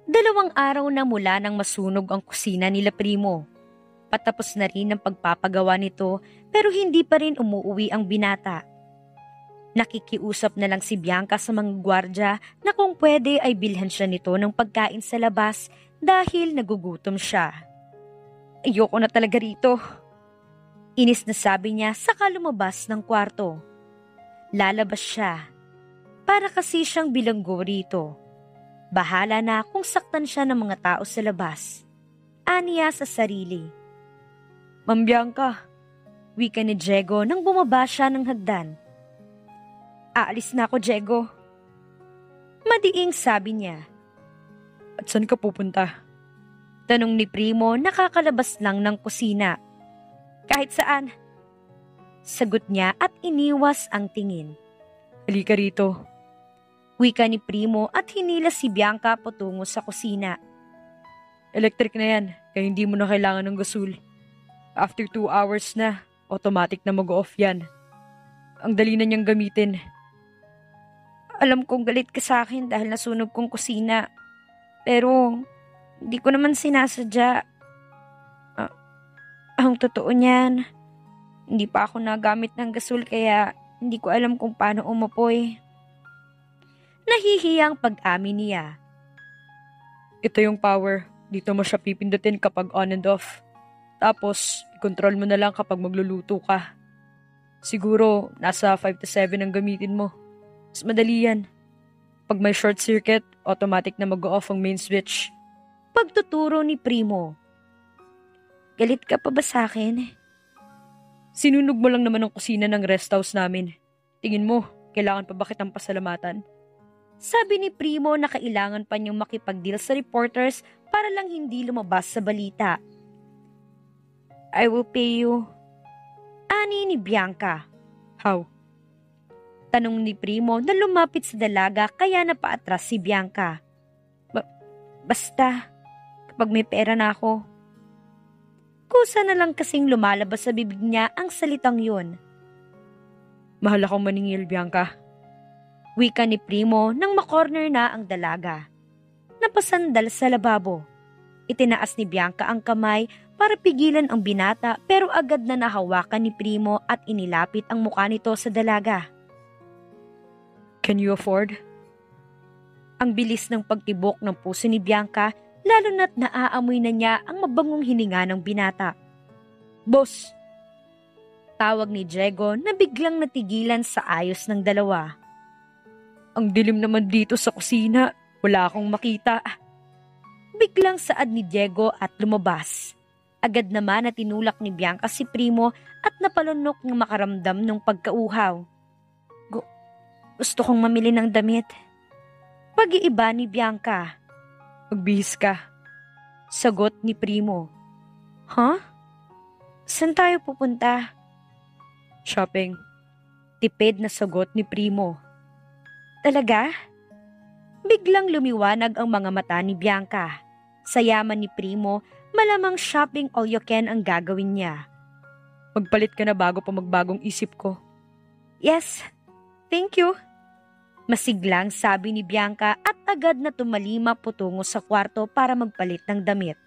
2 araw na mula nang masunog ang kusina nila Primo. Patapos na rin ang pagpapagawa nito pero hindi pa rin umuuwi ang binata. Nakikiusap na lang si Bianca sa mga gwardya na kung pwede ay bilhan siya nito ng pagkain sa labas dahil nagugutom siya. Ayoko na talaga rito. Inis na sabi niya saka lumabas ng kwarto. Lalabas siya. Para kasi siyang bilanggo rito. Bahala na kung saktan siya ng mga tao sa labas. Aniya sa sarili. Ma'am Bianca, wika ni Diego nang bumaba siya ng hagdan. Aalis na ako, Diego. Madiing sabi niya. At saan ka pupunta? Tanong ni Primo nakakalabas lang ng kusina. Kahit saan. Sagot niya at iniwas ang tingin. Halika rito. Wika ni Primo at hinila si Bianca patungo sa kusina. Electric na yan, kaya hindi mo na kailangan ng gasol. After 2 hours na, automatic na mag-off yan. Ang dali na niyang gamitin. Alam kong galit ka sa akin dahil nasunog kong kusina. Pero, hindi ko naman sinasadya. Ang totoo niyan, hindi pa ako nagamit ng gasol kaya hindi ko alam kung paano umapoy. Nahihiyang pag-amin niya. Ito yung power. Dito mo siya pipindutin kapag on and off. Tapos, i-control mo na lang kapag magluluto ka. Siguro, nasa 5 to 7 ang gamitin mo. Mas madali yan. Pag may short circuit, automatic na mag-off ang main switch. Pagtuturo ni Primo. Galit ka pa ba sa akin? Sinunog mo lang naman ang kusina ng rest house namin. Tingin mo, kailangan pa ba kitang pasalamatan? Sabi ni Primo na kailangan pa niyong makipag-deal sa reporters para lang hindi lumabas sa balita. I will pay you. Ani ni Bianca. How? Tanong ni Primo na lumapit sa dalaga kaya napaatras si Bianca. Basta, kapag may pera na ako. Kusa na lang kasing lumalabas sa bibig niya ang salitang yun. Mahal akong maningil, Bianca. Wika ni Primo nang makorner na ang dalaga. Napasandal sa lababo. Itinaas ni Bianca ang kamay para pigilan ang binata pero agad na nahawakan ni Primo at inilapit ang mukha nito sa dalaga. Can you afford? Ang bilis ng pagtibok ng puso ni Bianca lalo na't naaamoy na niya ang mabangong hininga ng binata. Boss! Tawag ni Diego na biglang natigilan sa ayos ng dalawa. Ang dilim naman dito sa kusina. Wala akong makita. Biglang saad ni Diego at lumabas. Agad naman na tinulak ni Bianca si Primo at napalunok ng makaramdam ng pagkauhaw. Gusto kong mamili ng damit. Pag-iiba ni Bianca. Magbihis ka. Sagot ni Primo. Huh? Saan tayo pupunta? Shopping. Tipid na sagot ni Primo. Talaga? Biglang lumiwanag ang mga mata ni Bianca. Sa yaman ni Primo, malamang shopping all you can ang gagawin niya. Magpalit ka na bago pa magbagong isip ko. Yes, thank you. Masiglang sabi ni Bianca at agad na tumalima patungo sa kwarto para magpalit ng damit.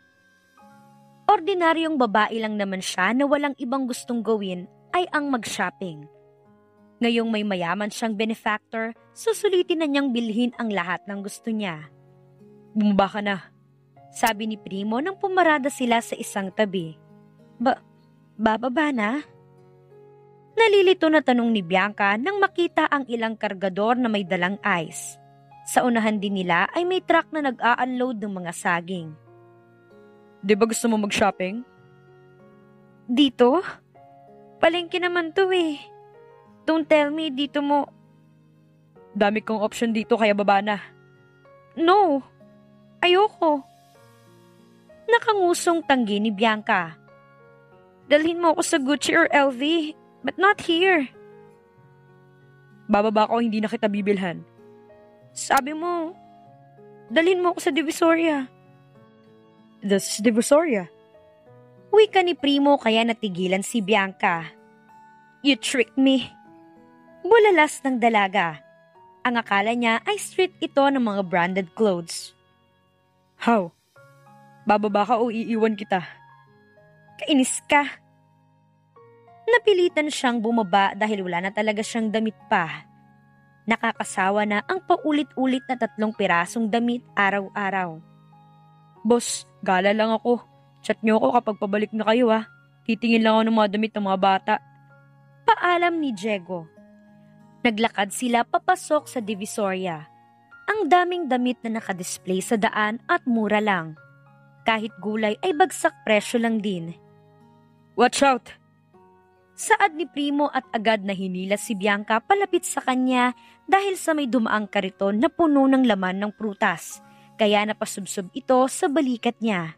Ordinaryong babae lang naman siya na walang ibang gustong gawin ay ang mag-shopping. Ngayong may mayaman siyang benefactor, susulitin na niyang bilhin ang lahat ng gusto niya. Bumaba ka na, sabi ni Primo nang pumarada sila sa isang tabi. Bababa na? Nalilito na tanong ni Bianca nang makita ang ilang kargador na may dalang ice. Sa unahan din nila ay may truck na nag-a-unload ng mga saging. Di ba gusto mo mag-shopping? Dito? Palengke naman to eh. Don't tell me dito mo. Dami kong option dito kaya baba na. No, ayoko. Nakangusong tanggi ni Bianca. Dalhin mo ako sa Gucci or LV, but not here. Bababa ko, hindi na kita bibilhan. Sabi mo, dalhin mo ako sa Divisoria. This Divisoria? Wika ni Primo kaya natigilan si Bianca. You tricked me. Bulalas ng dalaga. Ang akala niya ay street ito ng mga branded clothes. How? Bababa ka o iiwan kita? Kainis ka. Napilitan siyang bumaba dahil wala na talaga siyang damit pa. Nakakasawa na ang paulit-ulit na 3 pirasong damit araw-araw. Boss, gala lang ako. Chat niyo ako kapag pabalik na kayo ha. Titingin lang ako ng mga damit ng mga bata. Paalam ni Diego. Naglakad sila papasok sa Divisoria. Ang daming damit na nakadisplay sa daan at mura lang. Kahit gulay ay bagsak presyo lang din. Watch out! Saad ni Primo at agad na hinila si Bianca palapit sa kanya dahil sa may dumaang kariton na puno ng laman ng prutas, kaya napasubsob ito sa balikat niya.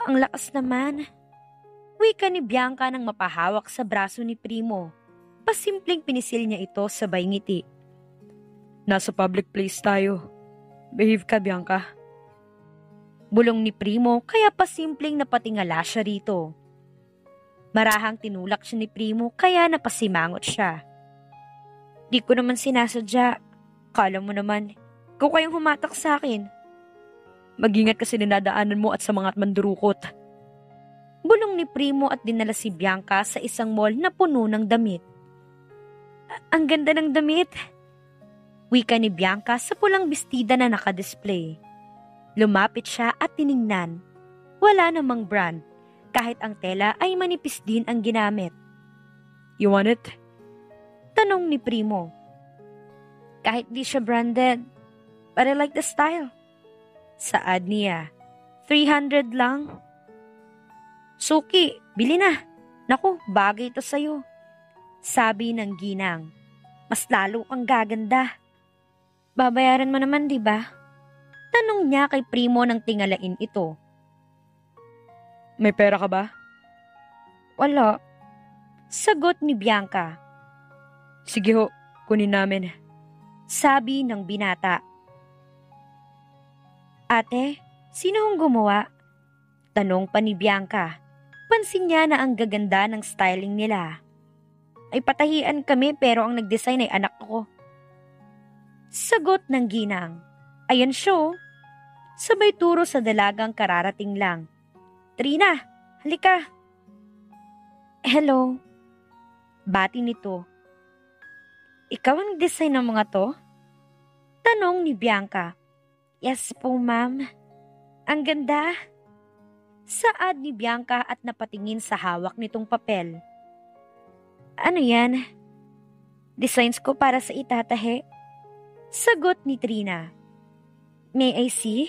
Ang lakas naman. Wika ni Bianca nang mapahawak sa braso ni Primo. Pasimpleng pinisil niya ito sabay ngiti. Nasa public place tayo. Behave ka, Bianca. Bulong ni Primo kaya pasimpleng napatingala siya rito. Marahang tinulak siya ni Primo kaya napasimangot siya. Di ko naman sinasadya. Kala mo naman, ikaw kayong humatak sa akin. Mag-ingat kasi dinadaanan mo at sa mga mandurukot. Bulong ni Primo at dinala si Bianca sa isang mall na puno ng damit. Ang ganda ng damit. Wika ni Bianca sa pulang bestida na nakadisplay. Lumapit siya at tiningnan. Wala namang brand. Kahit ang tela ay manipis din ang ginamit. You want it? Tanong ni Primo. Kahit di siya branded, but I like the style. Saad niya. 300 lang. Suki, bili na. Naku, bagay ito sa'yo. Sabi ng ginang. Mas lalo kang gaganda. Babayaran mo naman, di ba? Tanong niya kay Primo nang tingalain ito. May pera ka ba? Wala. Sagot ni Bianca. Sige ho, kunin namin. Sabi ng binata. Ate, sino hong gumawa? Tanong pa ni Bianca. Pansin niya na ang gaganda ng styling nila. Ay patahian kami pero ang nag-design ay anak ko. Sagot ng ginang. Ayan siya. Sabay turo sa dalagang kararating lang. Trina, halika. Hello. Bati nito. Ikaw ang design ng mga to? Tanong ni Bianca. Yes po, ma'am. Ang ganda. Saad ni Bianca at napatingin sa hawak nitong papel. Ano yan? Designs ko para sa itatahe. Sagot ni Trina. May I see?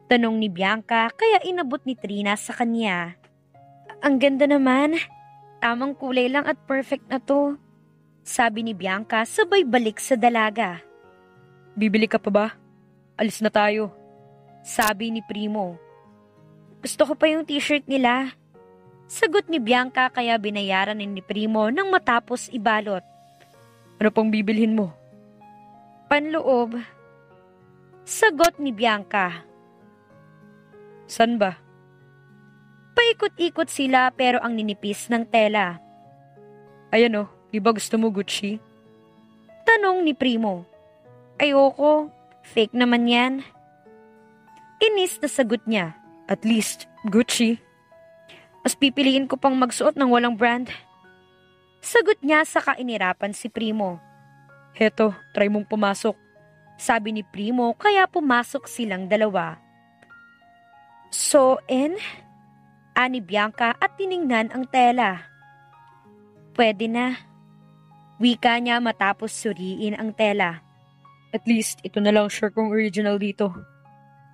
Tanong ni Bianca kaya inabot ni Trina sa kanya. Ang ganda naman. Tamang kulay lang at perfect na to. Sabi ni Bianca sabay balik sa dalaga. Bibili ka pa ba? Alis na tayo. Sabi ni Primo. Gusto ko pa yung t-shirt nila. Sagot ni Bianca kaya binayaran ni Primo nang matapos ibalot. Ano pang bibilhin mo? Panloob. Sagot ni Bianca. San ba? Paikot-ikot sila pero ang ninipis ng tela. Ayan o, di ba gusto mo Gucci? Tanong ni Primo. Ayoko, fake naman yan. Inis na sagot niya. At least, Gucci. Mas pipiliin ko pang magsuot ng walang brand. Sagot niya sa kainirapan si Primo. Heto, try mong pumasok. Sabi ni Primo kaya pumasok silang dalawa. So, ani Bianca at tiningnan ang tela. Pwede na. Wika niya matapos suriin ang tela. At least, ito na lang sure kong original dito.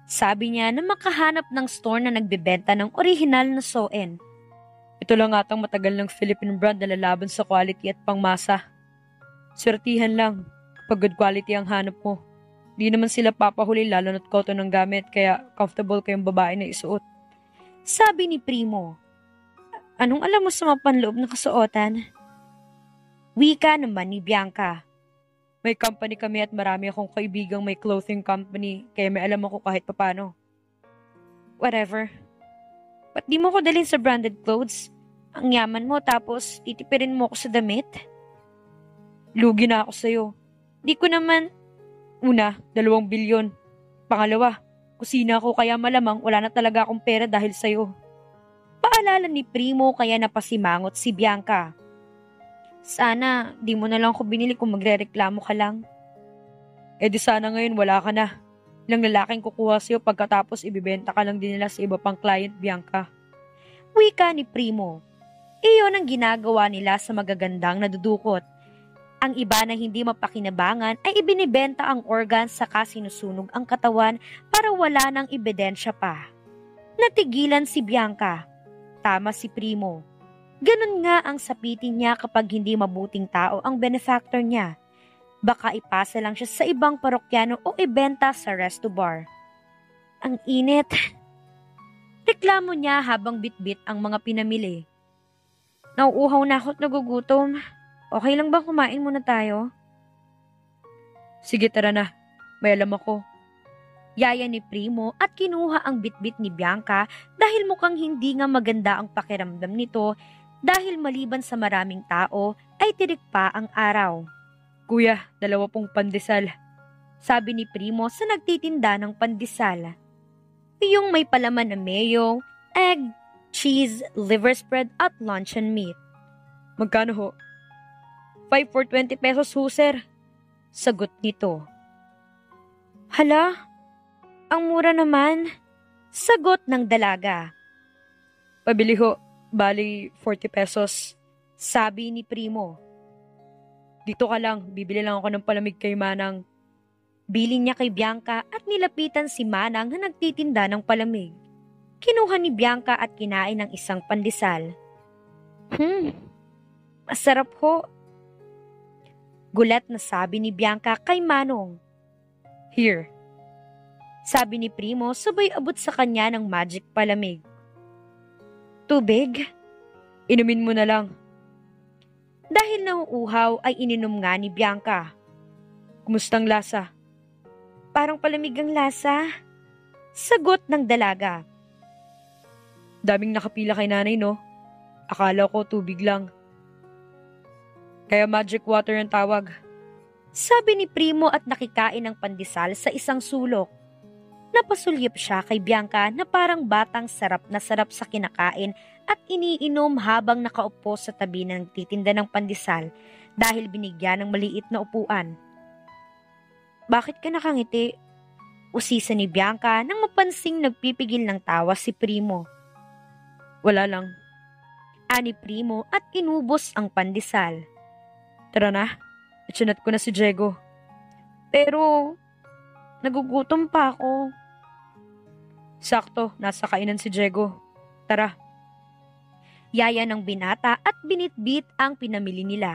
Sabi niya na makahanap ng store na nagbebenta ng orihinal na Soen. Ito lang atang matagal ng Philippine brand na lalaban sa quality at pangmasa. Swertihan lang kapag good quality ang hanap mo. Di naman sila papahuli lalo na't cotton ng gamit kaya comfortable kayong babae na isuot. Sabi ni Primo. Anong alam mo sa mga panloob na kasuotan? Wika naman ni Bianca. May company kami at marami akong kaibigang may clothing company kaya may alam ako kahit papano. Whatever. Ba't di mo ko dalhin sa branded clothes? Ang yaman mo tapos titipirin mo ako sa damit? Lugi na ako sa'yo. Di ko naman... Una, 2 bilyon. Pangalawa, kusina ko kaya malamang wala na talaga akong pera dahil sa'yo. Paalala ni Primo kaya napasimangot si Bianca. Sana di mo na lang ako binili kung magrereklamo ka lang. Eh di sana ngayon wala ka na. Ilang lalaking kukuha sa'yo pagkatapos ibibenta ka lang din nila sa iba pang client, Bianca. Wika ni Primo. Iyon ang ginagawa nila sa magagandang nadudukot. Ang iba na hindi mapakinabangan ay ibinibenta ang organs saka sinusunog ang katawan para wala nang ebidensya pa. Natigilan si Bianca. Tama si Primo. Ganun nga ang sapitin niya kapag hindi mabuting tao ang benefactor niya. Baka ipasa lang siya sa ibang parokyano o ibenta sa resto bar. Ang init. Reklamo niya habang bitbit ang mga pinamili. Nauuhaw na ako't nagugutom. Okay lang ba kumain muna tayo? Sige, tara na. May alam ako. Yaya ni Primo at kinuha ang bitbit ni Bianca dahil mukhang hindi nga maganda ang pakiramdam nito dahil maliban sa maraming tao ay tirik pa ang araw. Kuya, 2 pandesal. Sabi ni Primo sa nagtitinda ng pandesal. Yung may palaman na mayo, egg, cheese, liver spread at luncheon meat. Magkano ho? 5 for 20 pesos ho, sir. Sagot nito. Hala, ang mura naman. Sagot ng dalaga. Pabili ho, bali 40 pesos. Sabi ni Primo. Dito ka lang, bibili lang ako ng palamig kay Manang. Bili niya kay Bianca at nilapitan si Manang na nagtitinda ng palamig. Kinuha ni Bianca at kinain ng isang pandesal. Masarap ho. Gulat na sabi ni Bianca kay Manong. Here. Sabi ni Primo sabay abot sa kanya ng magic palamig. Tubig? Inumin mo na lang. Dahil nauuhaw ay ininom nga ni Bianca. Kumustang lasa? Parang palamig ang lasa. Sagot ng dalaga. Daming nakapila kay nanay, no? Akala ko tubig lang. Kaya magic water ang tawag. Sabi ni Primo at nakikain ng pandesal sa isang sulok. Napasulyap siya kay Bianca na parang batang sarap na sarap sa kinakain at iniinom habang nakaupo sa tabi ng titinda ng pandesal dahil binigyan ng maliit na upuan. Bakit ka nakangiti? Usisa ni Bianca nang mapansing nagpipigil ng tawa si Primo. Wala lang. Ani Primo at inubos ang pandesal. Tara na, itsunat ko na si Diego. Pero, nagugutom pa ako. Sakto, nasa kainan si Diego. Tara. Yaya ng binata at binitbit ang pinamili nila.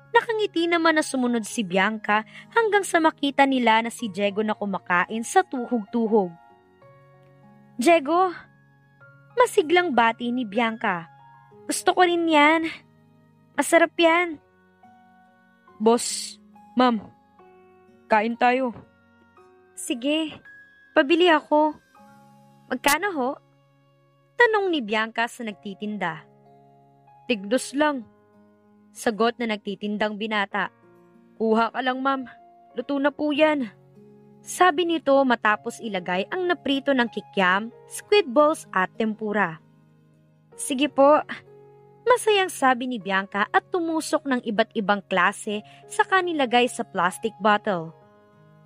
Nakangiti naman na sumunod si Bianca hanggang sa makita nila na si Diego na kumakain sa tuhog-tuhog. Diego, masiglang bati ni Bianca. Gusto ko rin yan. Masarap yan. Boss, ma'am, kain tayo. Sige, pabili ako. Magkano ho? Tanong ni Bianca sa nagtitinda. Tigdos lang. Sagot na nagtitindang binata. Kuha ka lang, ma'am. Luto na po yan. Sabi nito matapos ilagay ang naprito ng kikiam, squid balls at tempura. Sige po. Masayang sabi ni Bianca at tumusok ng iba't ibang klase sa kanilagay sa plastic bottle.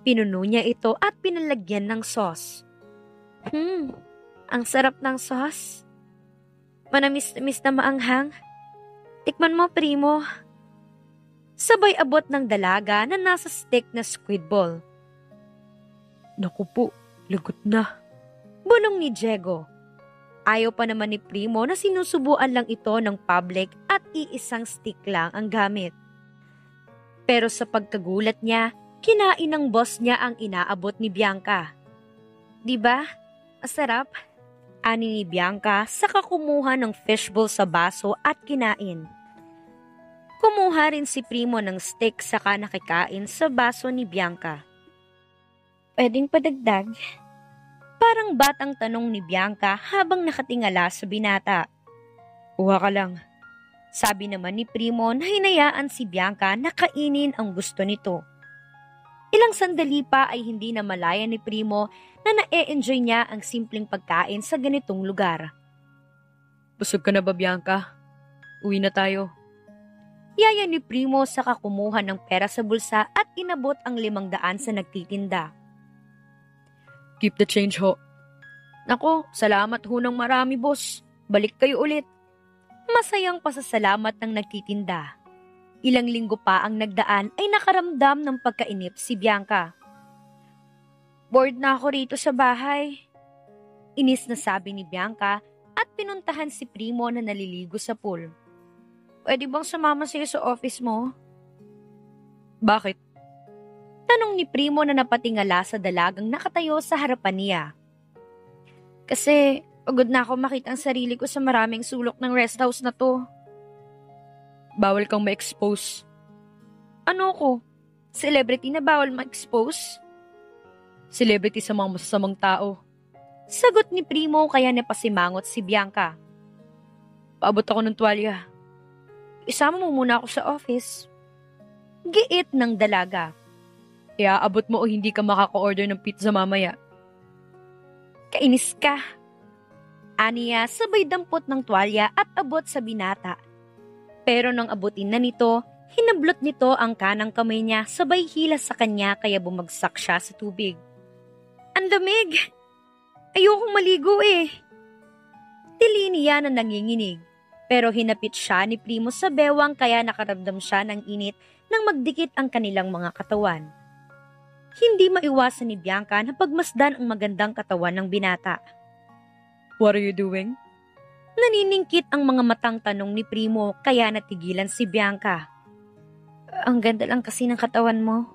Pinuno niya ito at pinalagyan ng sauce. Ang sarap ng sauce. Manamis-namis na maanghang. Tikman mo, Primo. Sabay abot ng dalaga na nasa stick na squid ball. Naku po, lagot na. Bulong ni Diego. Ayaw pa naman ni Primo na sinusubuan lang ito ng public at iisang stick lang ang gamit. Pero sa pagkagulat niya, kinain ng boss niya ang inaabot ni Bianca. Diba? Masarap? Ani ni Bianca saka kumuha ng fishbowl sa baso at kinain. Kumuha rin si Primo ng stick saka nakikain sa baso ni Bianca. Pwedeng padagdag? Parang batang tanong ni Bianca habang nakatingala sa binata. Kuha ka lang. Sabi naman ni Primo na hinayaan si Bianca na kainin ang gusto nito. Ilang sandali pa ay hindi na malaya ni Primo na na-e-enjoy niya ang simpleng pagkain sa ganitong lugar. Busog ka na ba, Bianca? Uwi na tayo. Yaya ni Primo saka kumuha ng pera sa bulsa at inabot ang 500 sa nagtitinda. Keep the change ho. Nako, salamat ho ng marami, boss. Balik kayo ulit. Masayang pasasalamat ng nagtitinda. Ilang linggo pa ang nagdaan ay nakaramdam ng pagkainip si Bianca. Bored na ako rito sa bahay. Inis na sabi ni Bianca at pinuntahan si Primo na naliligo sa pool. Pwede bang sumama sa'yo sa office mo? Bakit? Tanong ni Primo na napatingala sa dalagang nakatayo sa harapan niya. Kasi pagod na ako makita ang sarili ko sa maraming sulok ng rest house na to. Bawal kang ma-expose. Ano ko? Celebrity na bawal ma-expose? Celebrity sa mga masasamang tao. Sagot ni Primo kaya napasimangot si Bianca. Paabot ako ng tuwalya. Isama mo muna ako sa office. Giit ng dalaga. Iaabot mo o hindi ka makaka-order ng pizza mamaya. Kainis ka. Aniya sabay dampot ng tuwalya at abot sa binata. Pero nang abutin na nito, hinablot nito ang kanang kamay niya sabay hilas sa kanya kaya bumagsak siya sa tubig. Ang lamig! Ayokong maligo eh. Tili niya na nanginginig. Pero hinapit siya ni Primo sa bewang kaya nakaramdam siya ng init nang magdikit ang kanilang mga katawan. Hindi maiwasan ni Bianca na pagmasdan ang magandang katawan ng binata. What are you doing? Naniningkit ang mga matang tanong ni Primo kaya natigilan si Bianca. Ang ganda lang kasi ng katawan mo.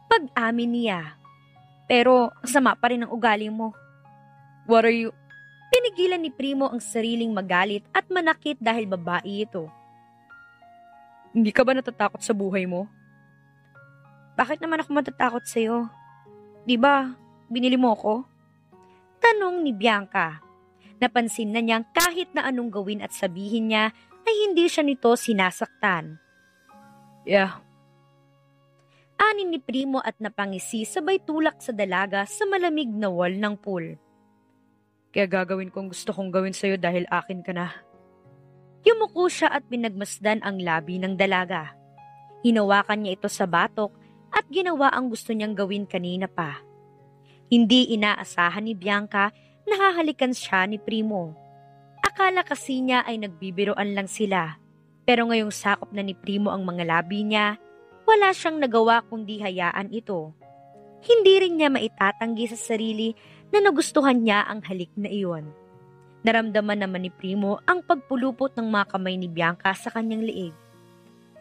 Pag-amin niya. Pero ang sama pa rin ang ugali mo. What are you... Pinigilan ni Primo ang sariling magalit at manakit dahil babae ito. Hindi ka ba natatakot sa buhay mo? Bakit naman ako matatakot sa'yo? Di ba, binili mo ko? Tanong ni Bianca. Napansin na niyang kahit na anong gawin at sabihin niya ay hindi siya nito sinasaktan. Yeah. Anin ni Primo at napangisi sabay tulak sa dalaga sa malamig na wall ng pool. Kaya gagawin kong gusto kong gawin sa'yo dahil akin ka na. Yumuko siya at pinagmasdan ang labi ng dalaga. Hinawakan niya ito sa batok at ginawa ang gusto niyang gawin kanina pa. Hindi inaasahan ni Bianca na hahalikan siya ni Primo. Akala kasi niya ay nagbibiroan lang sila. Pero ngayong sakop na ni Primo ang mga labi niya, wala siyang nagawa kundi hayaan ito. Hindi rin niya maitatanggi sa sarili na nagustuhan niya ang halik na iyon. Naramdaman naman ni Primo ang pagpulupot ng mga kamay ni Bianca sa kanyang liig.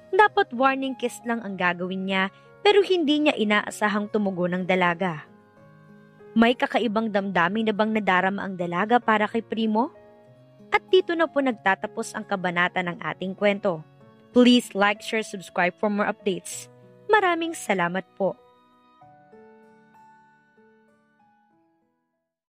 Dapat warning kiss lang ang gagawin niya pero hindi niya inaasahang tumugon ng dalaga. May kakaibang damdamin na bang nadarama ang dalaga para kay Primo? At dito na po nagtatapos ang kabanata ng ating kwento. Please like, share, subscribe for more updates. Maraming salamat po.